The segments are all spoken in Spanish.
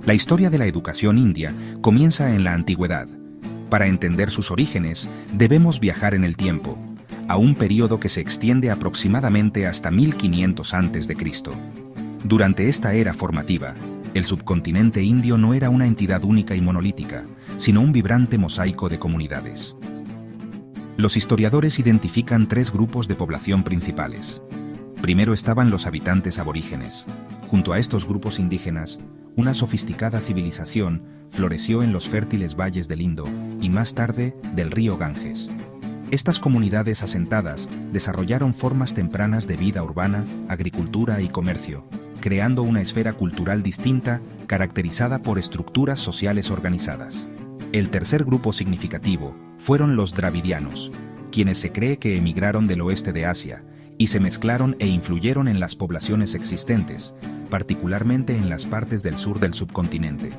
La historia de la educación india comienza en la antigüedad. Para entender sus orígenes, debemos viajar en el tiempo, a un período que se extiende aproximadamente hasta 1500 a.C. Durante esta era formativa, el subcontinente indio no era una entidad única y monolítica, sino un vibrante mosaico de comunidades. Los historiadores identifican tres grupos de población principales. Primero estaban los habitantes aborígenes. Junto a estos grupos indígenas, una sofisticada civilización floreció en los fértiles valles del Indo y más tarde del río Ganges. Estas comunidades asentadas desarrollaron formas tempranas de vida urbana, agricultura y comercio, creando una esfera cultural distinta caracterizada por estructuras sociales organizadas. El tercer grupo significativo fueron los dravidianos, quienes se cree que emigraron del oeste de Asia y se mezclaron e influyeron en las poblaciones existentes, particularmente en las partes del sur del subcontinente.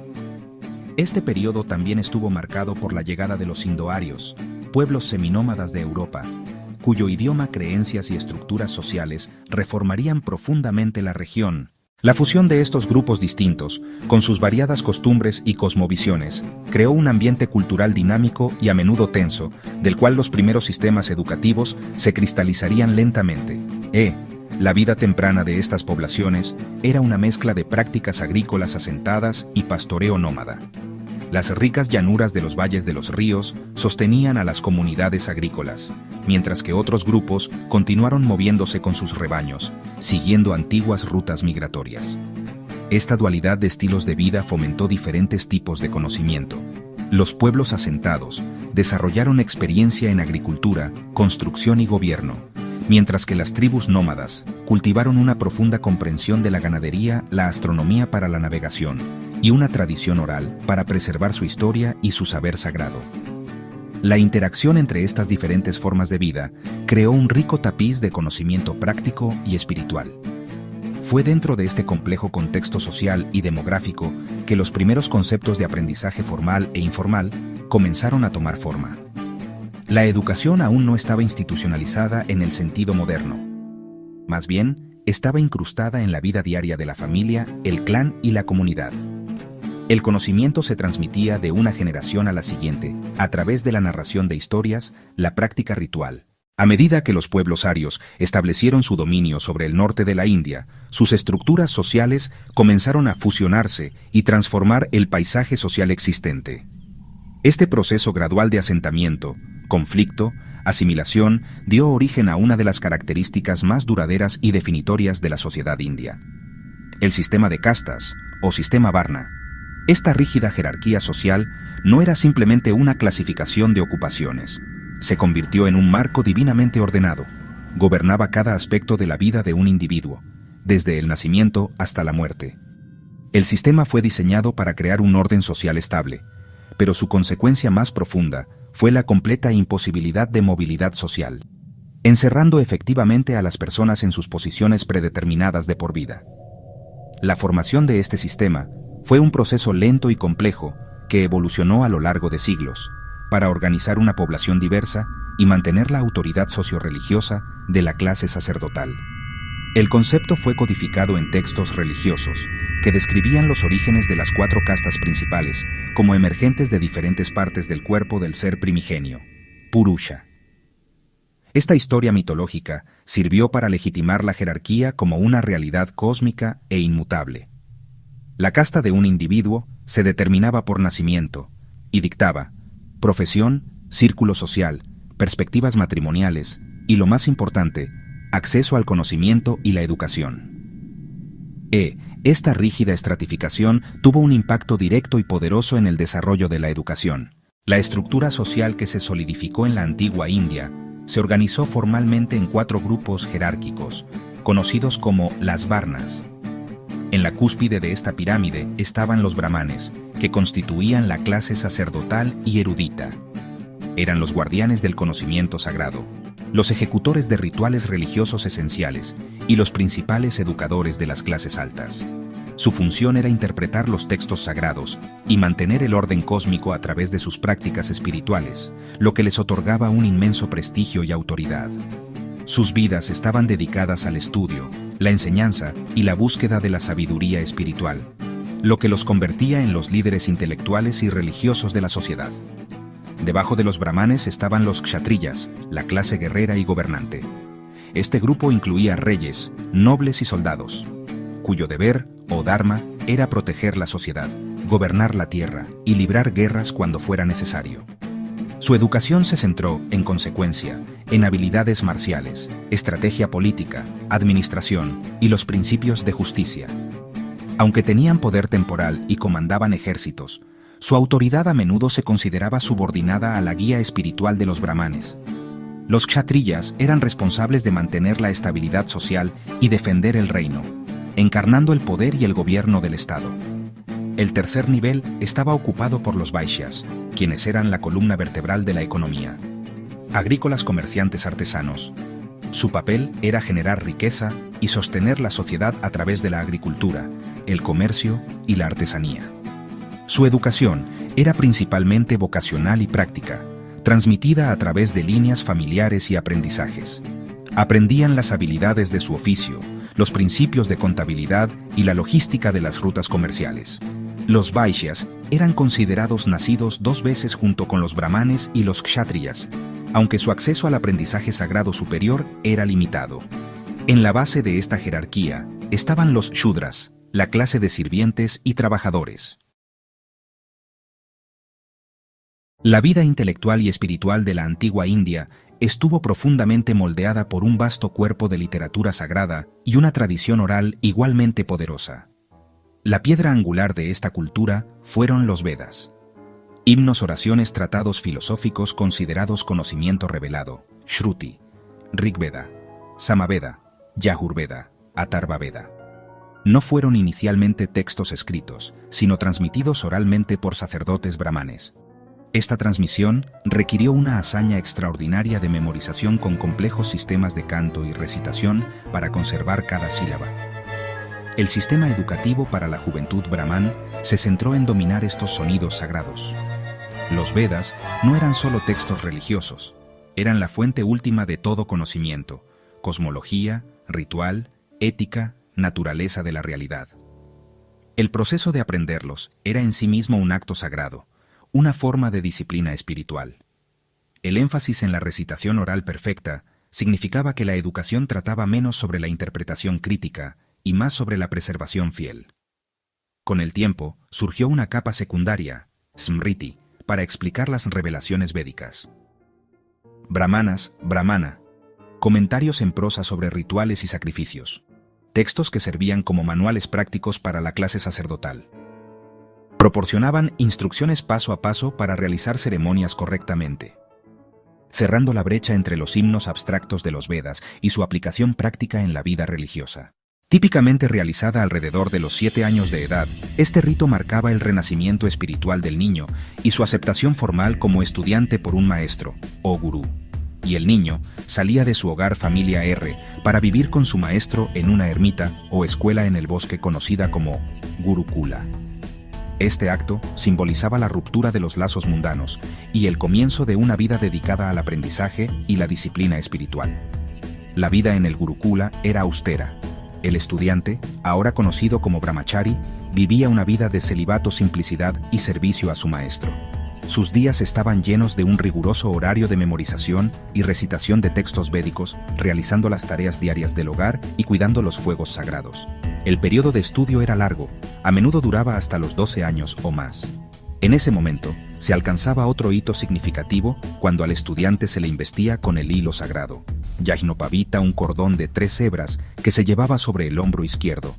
Este periodo también estuvo marcado por la llegada de los indoarios, pueblos seminómadas de Europa, cuyo idioma, creencias y estructuras sociales reformarían profundamente la región. La fusión de estos grupos distintos, con sus variadas costumbres y cosmovisiones, creó un ambiente cultural dinámico y a menudo tenso, del cual los primeros sistemas educativos se cristalizarían lentamente. La vida temprana de estas poblaciones era una mezcla de prácticas agrícolas asentadas y pastoreo nómada. Las ricas llanuras de los valles de los ríos sostenían a las comunidades agrícolas, mientras que otros grupos continuaron moviéndose con sus rebaños, siguiendo antiguas rutas migratorias. Esta dualidad de estilos de vida fomentó diferentes tipos de conocimiento. Los pueblos asentados desarrollaron experiencia en agricultura, construcción y gobierno, mientras que las tribus nómadas cultivaron una profunda comprensión de la ganadería, la astronomía para la navegación y una tradición oral para preservar su historia y su saber sagrado. La interacción entre estas diferentes formas de vida creó un rico tapiz de conocimiento práctico y espiritual. Fue dentro de este complejo contexto social y demográfico que los primeros conceptos de aprendizaje formal e informal comenzaron a tomar forma. La educación aún no estaba institucionalizada en el sentido moderno. Más bien, estaba incrustada en la vida diaria de la familia, el clan y la comunidad. El conocimiento se transmitía de una generación a la siguiente, a través de la narración de historias, la práctica ritual. A medida que los pueblos arios establecieron su dominio sobre el norte de la India, sus estructuras sociales comenzaron a fusionarse y transformar el paisaje social existente. Este proceso gradual de asentamiento, conflicto, asimilación, dio origen a una de las características más duraderas y definitorias de la sociedad india: el sistema de castas, o sistema Varna. Esta rígida jerarquía social no era simplemente una clasificación de ocupaciones. Se convirtió en un marco divinamente ordenado. Gobernaba cada aspecto de la vida de un individuo, desde el nacimiento hasta la muerte. El sistema fue diseñado para crear un orden social estable, pero su consecuencia más profunda fue la completa imposibilidad de movilidad social, encerrando efectivamente a las personas en sus posiciones predeterminadas de por vida. La formación de este sistema fue un proceso lento y complejo que evolucionó a lo largo de siglos, para organizar una población diversa y mantener la autoridad socio-religiosa de la clase sacerdotal. El concepto fue codificado en textos religiosos que describían los orígenes de las 4 castas principales como emergentes de diferentes partes del cuerpo del ser primigenio, Purusha. Esta historia mitológica sirvió para legitimar la jerarquía como una realidad cósmica e inmutable. La casta de un individuo se determinaba por nacimiento y dictaba profesión, círculo social, perspectivas matrimoniales y, lo más importante, acceso al conocimiento y la educación. Esta rígida estratificación tuvo un impacto directo y poderoso en el desarrollo de la educación. La estructura social que se solidificó en la antigua India se organizó formalmente en 4 grupos jerárquicos, conocidos como las Varnas. En la cúspide de esta pirámide estaban los brahmanes, que constituían la clase sacerdotal y erudita. Eran los guardianes del conocimiento sagrado, los ejecutores de rituales religiosos esenciales y los principales educadores de las clases altas. Su función era interpretar los textos sagrados y mantener el orden cósmico a través de sus prácticas espirituales, lo que les otorgaba un inmenso prestigio y autoridad. Sus vidas estaban dedicadas al estudio, la enseñanza y la búsqueda de la sabiduría espiritual. lo que los convertía en los líderes intelectuales y religiosos de la sociedad. Debajo de los brahmanes estaban los kshatriyas, la clase guerrera y gobernante. Este grupo incluía reyes, nobles y soldados, cuyo deber, o dharma, era proteger la sociedad, gobernar la tierra y librar guerras cuando fuera necesario. Su educación se centró, en consecuencia, en habilidades marciales, estrategia política, administración y los principios de justicia. Aunque tenían poder temporal y comandaban ejércitos, su autoridad a menudo se consideraba subordinada a la guía espiritual de los brahmanes. Los kshatriyas eran responsables de mantener la estabilidad social y defender el reino, encarnando el poder y el gobierno del Estado. El tercer nivel estaba ocupado por los vaishyas, quienes eran la columna vertebral de la economía. Agrícolas, comerciantes, artesanos. Su papel era generar riqueza y sostener la sociedad a través de la agricultura, el comercio y la artesanía. Su educación era principalmente vocacional y práctica, transmitida a través de líneas familiares y aprendizajes. Aprendían las habilidades de su oficio, los principios de contabilidad y la logística de las rutas comerciales. Los vaishyas eran considerados nacidos dos veces junto con los brahmanes y los kshatriyas, aunque su acceso al aprendizaje sagrado superior era limitado. En la base de esta jerarquía estaban los shudras, la clase de sirvientes y trabajadores. La vida intelectual y espiritual de la antigua India estuvo profundamente moldeada por un vasto cuerpo de literatura sagrada y una tradición oral igualmente poderosa. La piedra angular de esta cultura fueron los Vedas. Himnos, oraciones, tratados filosóficos considerados conocimiento revelado, Shruti, Rigveda, Samaveda, Yajurveda, Atharvaveda. No fueron inicialmente textos escritos, sino transmitidos oralmente por sacerdotes brahmanes. Esta transmisión requirió una hazaña extraordinaria de memorización con complejos sistemas de canto y recitación para conservar cada sílaba. El sistema educativo para la juventud brahman se centró en dominar estos sonidos sagrados. Los Vedas no eran solo textos religiosos, eran la fuente última de todo conocimiento, cosmología, ritual, ética, naturaleza de la realidad. El proceso de aprenderlos era en sí mismo un acto sagrado, una forma de disciplina espiritual. El énfasis en la recitación oral perfecta significaba que la educación trataba menos sobre la interpretación crítica y más sobre la preservación fiel. Con el tiempo, surgió una capa secundaria, Smriti, para explicar las revelaciones védicas. Brahmanas, Brahmana, comentarios en prosa sobre rituales y sacrificios, textos que servían como manuales prácticos para la clase sacerdotal. Proporcionaban instrucciones paso a paso para realizar ceremonias correctamente, cerrando la brecha entre los himnos abstractos de los Vedas y su aplicación práctica en la vida religiosa. Típicamente realizada alrededor de los 7 años de edad, este rito marcaba el renacimiento espiritual del niño y su aceptación formal como estudiante por un maestro, o gurú. Y el niño salía de su hogar familia R para vivir con su maestro en una ermita o escuela en el bosque conocida como Gurukula. Este acto simbolizaba la ruptura de los lazos mundanos y el comienzo de una vida dedicada al aprendizaje y la disciplina espiritual. La vida en el Gurukula era austera. El estudiante, ahora conocido como brahmachari, vivía una vida de celibato, simplicidad y servicio a su maestro. Sus días estaban llenos de un riguroso horario de memorización y recitación de textos védicos, realizando las tareas diarias del hogar y cuidando los fuegos sagrados. El periodo de estudio era largo, a menudo duraba hasta los 12 años o más. En ese momento, se alcanzaba otro hito significativo cuando al estudiante se le investía con el hilo sagrado, Yajnopavita, un cordón de 3 hebras que se llevaba sobre el hombro izquierdo.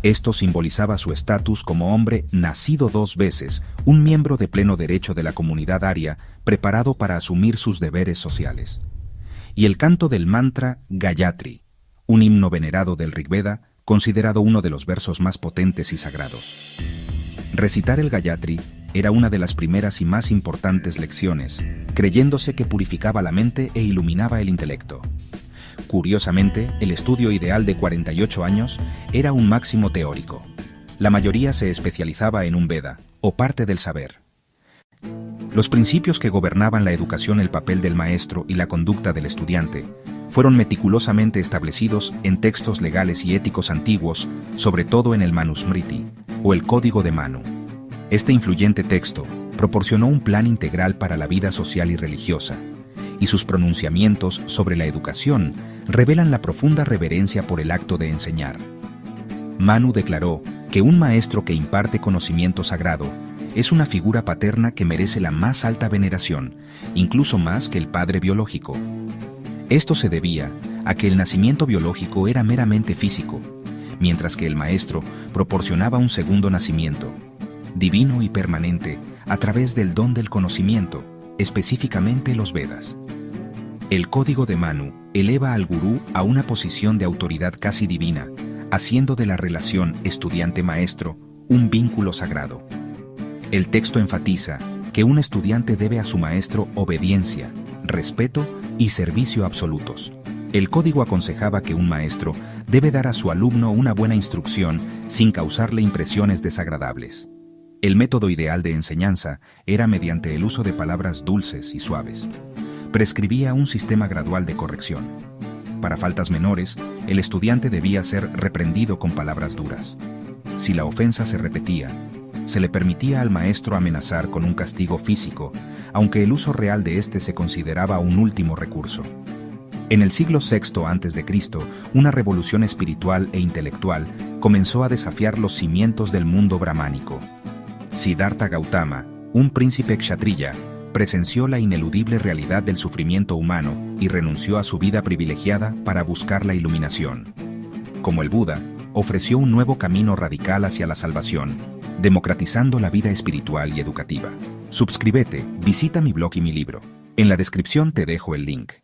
Esto simbolizaba su estatus como hombre nacido 2 veces, un miembro de pleno derecho de la comunidad arya, preparado para asumir sus deberes sociales. Y el canto del mantra Gayatri, un himno venerado del Rigveda, considerado uno de los versos más potentes y sagrados. Recitar el Gayatri era una de las primeras y más importantes lecciones, creyéndose que purificaba la mente e iluminaba el intelecto. Curiosamente, el estudio ideal de 48 años era un máximo teórico. La mayoría se especializaba en un Veda, o parte del saber. Los principios que gobernaban la educación, el papel del maestro y la conducta del estudiante fueron meticulosamente establecidos en textos legales y éticos antiguos, sobre todo en el Manusmriti, o el Código de Manu. Este influyente texto proporcionó un plan integral para la vida social y religiosa, y sus pronunciamientos sobre la educación revelan la profunda reverencia por el acto de enseñar. Manu declaró que un maestro que imparte conocimiento sagrado es una figura paterna que merece la más alta veneración, incluso más que el padre biológico. Esto se debía a que el nacimiento biológico era meramente físico, mientras que el maestro proporcionaba un segundo nacimiento, divino y permanente, a través del don del conocimiento, específicamente los Vedas. El Código de Manu eleva al gurú a una posición de autoridad casi divina, haciendo de la relación estudiante-maestro un vínculo sagrado. El texto enfatiza que un estudiante debe a su maestro obediencia, respeto y servicio absolutos. El código aconsejaba que un maestro debe dar a su alumno una buena instrucción sin causarle impresiones desagradables. El método ideal de enseñanza era mediante el uso de palabras dulces y suaves. Prescribía un sistema gradual de corrección. Para faltas menores, el estudiante debía ser reprendido con palabras duras. Si la ofensa se repetía, se le permitía al maestro amenazar con un castigo físico, aunque el uso real de este se consideraba un último recurso. En el siglo VI a.C., una revolución espiritual e intelectual comenzó a desafiar los cimientos del mundo brahmánico. Siddhartha Gautama, un príncipe kshatriya, presenció la ineludible realidad del sufrimiento humano y renunció a su vida privilegiada para buscar la iluminación. Como el Buda, ofreció un nuevo camino radical hacia la salvación, democratizando la vida espiritual y educativa. Suscríbete, visita mi blog y mi libro. En la descripción te dejo el link.